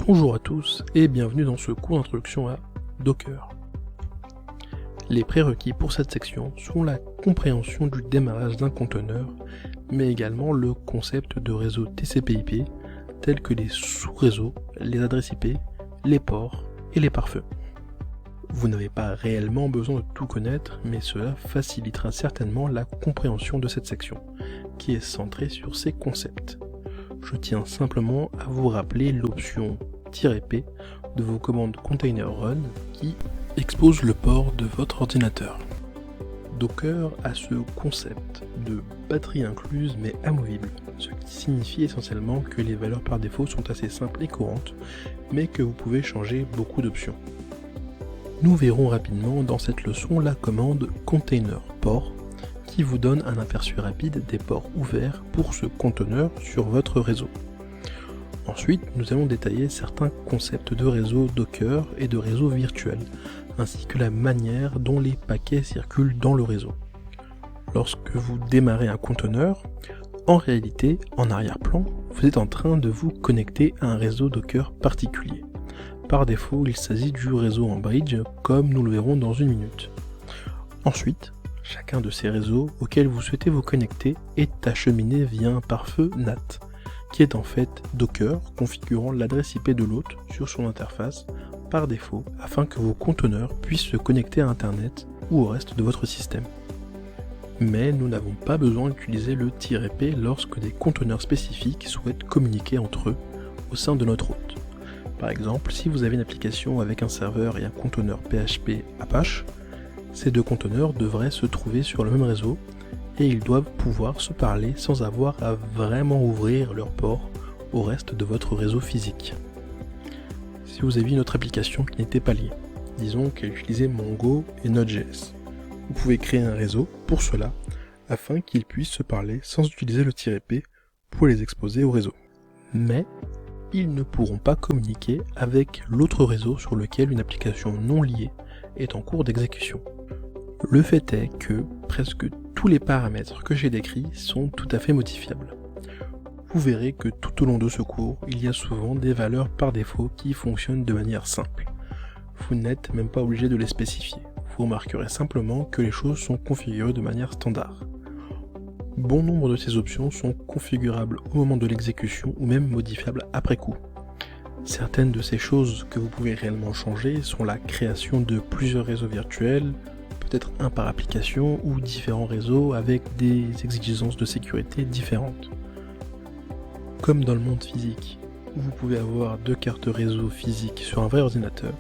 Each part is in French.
Bonjour à tous et bienvenue dans ce cours d'introduction à Docker. Les prérequis pour cette section sont la compréhension du démarrage d'un conteneur, mais également le concept de réseau TCP/IP, tels que les sous-réseaux, les adresses IP, les ports et les pare-feux. Vous n'avez pas réellement besoin de tout connaître, mais cela facilitera certainement la compréhension de cette section, qui est centrée sur ces concepts. Je tiens simplement à vous rappeler l'option "-p" de vos commandes container run qui expose le port de votre ordinateur. Docker a ce concept de batterie incluse mais amovible, ce qui signifie essentiellement que les valeurs par défaut sont assez simples et courantes, mais que vous pouvez changer beaucoup d'options. Nous verrons rapidement dans cette leçon la commande container port qui vous donne un aperçu rapide des ports ouverts pour ce conteneur sur votre réseau. Ensuite, nous allons détailler certains concepts de réseau Docker et de réseau virtuel, ainsi que la manière dont les paquets circulent dans le réseau. Lorsque vous démarrez un conteneur, en réalité, en arrière-plan, vous êtes en train de vous connecter à un réseau Docker particulier. Par défaut, il s'agit du réseau en bridge, comme nous le verrons dans une minute. Ensuite, chacun de ces réseaux auxquels vous souhaitez vous connecter est acheminé via un pare-feu NAT, qui est en fait Docker configurant l'adresse IP de l'hôte sur son interface par défaut afin que vos conteneurs puissent se connecter à Internet ou au reste de votre système. Mais nous n'avons pas besoin d'utiliser le "-p" lorsque des conteneurs spécifiques souhaitent communiquer entre eux au sein de notre hôte. Par exemple, si vous avez une application avec un serveur et un conteneur PHP Apache, ces deux conteneurs devraient se trouver sur le même réseau et ils doivent pouvoir se parler sans avoir à vraiment ouvrir leur port au reste de votre réseau physique. Si vous aviez une autre application qui n'était pas liée, disons qu'elle utilisait Mongo et Node.js, vous pouvez créer un réseau pour cela afin qu'ils puissent se parler sans utiliser le "-p" pour les exposer au réseau. Mais ils ne pourront pas communiquer avec l'autre réseau sur lequel une application non liée est en cours d'exécution. Le fait est que presque tous les paramètres que j'ai décrits sont tout à fait modifiables. Vous verrez que tout au long de ce cours, il y a souvent des valeurs par défaut qui fonctionnent de manière simple. Vous n'êtes même pas obligé de les spécifier. Vous remarquerez simplement que les choses sont configurées de manière standard. Bon nombre de ces options sont configurables au moment de l'exécution ou même modifiables après coup. Certaines de ces choses que vous pouvez réellement changer sont la création de plusieurs réseaux virtuels, peut-être un par application ou différents réseaux avec des exigences de sécurité différentes. Comme dans le monde physique, où vous pouvez avoir deux cartes réseau physiques sur un vrai ordinateur,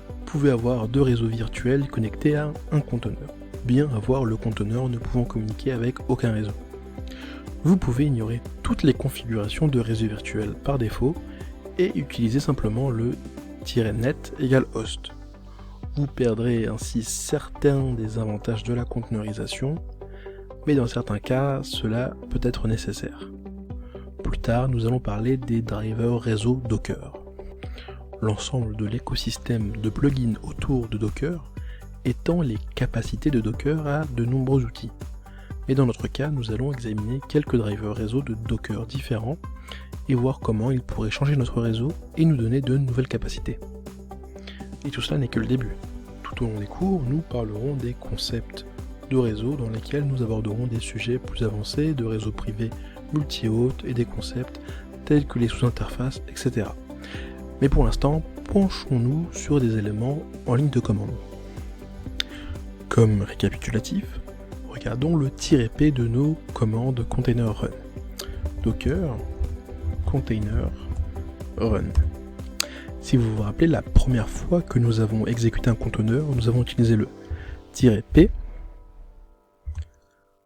vous pouvez avoir deux réseaux virtuels connectés à un conteneur, bien avoir le conteneur ne pouvant communiquer avec aucun réseau. Vous pouvez ignorer toutes les configurations de réseau virtuel par défaut et utiliser simplement le "-net égale host. Vous perdrez ainsi certains des avantages de la conteneurisation, mais dans certains cas, cela peut être nécessaire. Plus tard, nous allons parler des drivers réseau Docker. L'ensemble de l'écosystème de plugins autour de Docker étend les capacités de Docker à de nombreux outils. Mais dans notre cas, nous allons examiner quelques drivers réseau de Docker différents et voir comment ils pourraient changer notre réseau et nous donner de nouvelles capacités. Et tout cela n'est que le début. Tout au long des cours, nous parlerons des concepts de réseau dans lesquels nous aborderons des sujets plus avancés de réseaux privés multi-hôtes et des concepts tels que les sous-interfaces, etc. Mais pour l'instant, penchons-nous sur des éléments en ligne de commande. Comme récapitulatif, regardons le "-p" de nos commandes container run. Docker container run. Si vous vous rappelez, la première fois que nous avons exécuté un conteneur, nous avons utilisé le "-p"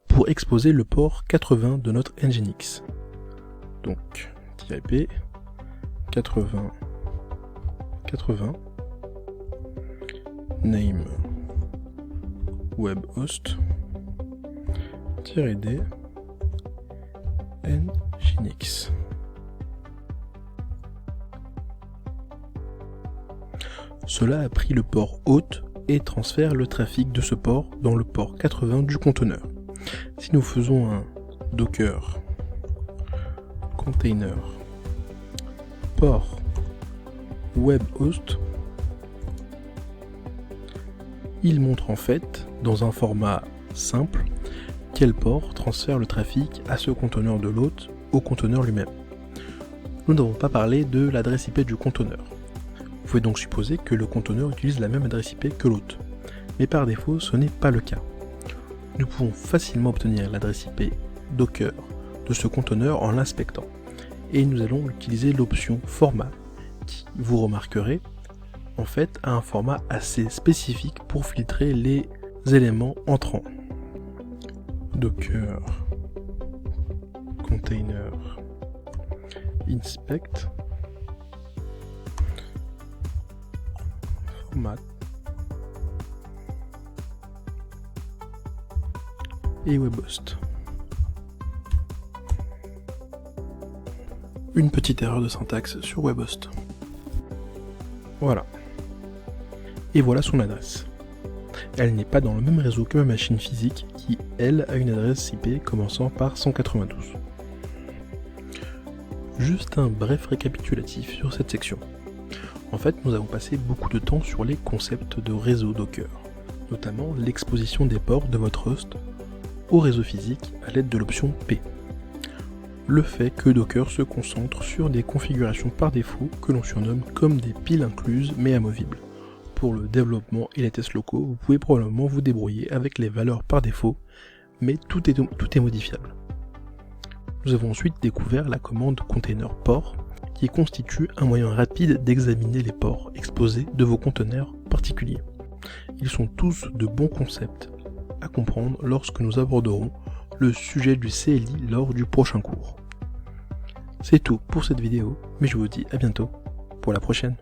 pour exposer le port 80 de notre Nginx. Donc, "-p 80 name webhost -d Nginx. Cela a pris le port hôte et transfère le trafic de ce port dans le port 80 du conteneur. Si nous faisons un docker container port web host, il montre en fait, dans un format simple, quel port transfère le trafic à ce conteneur de l'hôte au conteneur lui-même. Nous n'avons pas parlé de l'adresse IP du conteneur. Vous pouvez donc supposer que le conteneur utilise la même adresse IP que l'hôte. Mais par défaut, ce n'est pas le cas. Nous pouvons facilement obtenir l'adresse IP Docker de ce conteneur en l'inspectant. Et nous allons utiliser l'option format qui, vous remarquerez, en fait a un format assez spécifique pour filtrer les éléments entrants. Docker container inspect format et web host. Une petite erreur de syntaxe sur web host. Voilà. Et voilà son adresse. Elle n'est pas dans le même réseau que ma machine physique qui, elle, a une adresse IP commençant par 192. Juste un bref récapitulatif sur cette section. En fait, nous avons passé beaucoup de temps sur les concepts de réseau Docker, notamment l'exposition des ports de votre host au réseau physique à l'aide de l'option P. Le fait que Docker se concentre sur des configurations par défaut que l'on surnomme comme des piles incluses mais amovibles. Pour le développement et les tests locaux, vous pouvez probablement vous débrouiller avec les valeurs par défaut, mais tout est modifiable. Nous avons ensuite découvert la commande container port, qui constitue un moyen rapide d'examiner les ports exposés de vos conteneurs particuliers. Ils sont tous de bons concepts à comprendre lorsque nous aborderons le sujet du CLI lors du prochain cours. C'est tout pour cette vidéo, mais je vous dis à bientôt pour la prochaine.